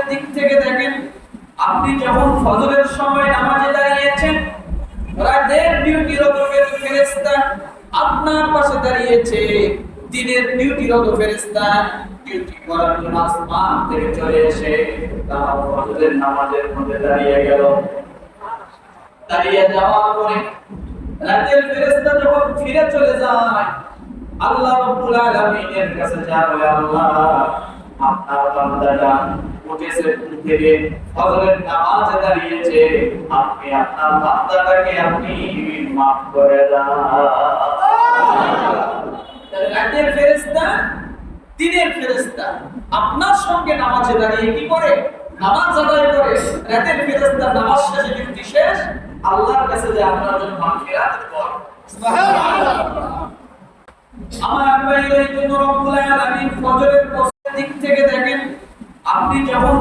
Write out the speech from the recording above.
দিক থেকে দেখেন, আপনি যখন ফজরের সময় নামাজে দাঁড়িয়েছেন, রাতের ডিউটিরত ফেরেশতা আপনার পাশে দাঁড়িয়েছে। দিনের ডিউটিরত ফেরেশতা ডিউটি করার জন্য আসমান থেকে চলে এসে তারা ফজরের নামাজের মধ্যে দাঁড়িয়ে গেল। দাঁড়িয়ে যাওয়ার পরে রাতের ফেরেশতা যখন ফিরে চলে যায়, আল্লাহ রাব্বুল আলামিনের কাছে যাবে, আল্লাহ আপনার বান্দাটা উঠেছে থেকে ফজরের নামাজে দাঁড়িয়েছে, আপনি আপনার বান্দাটাকে আপনি মাফ করে দাও। রাতের ফেরেশতা দিনের ফেরেশতা আপনার সঙ্গে নামাজে দাঁড়িয়ে কি করে? নামাজ আদায় করে। রাতের ফেরেশতা নামাজ শেষে ডিউটি শেষ, আল্লাহর কাছে যে আপনার জন্য মাগফিরাত করে। সুবহানাল্লাহ। আমার ভাই, এই জন্য রব্বুল আলামিন ফজরের দিক থেকে দেখেন, আপনি যখন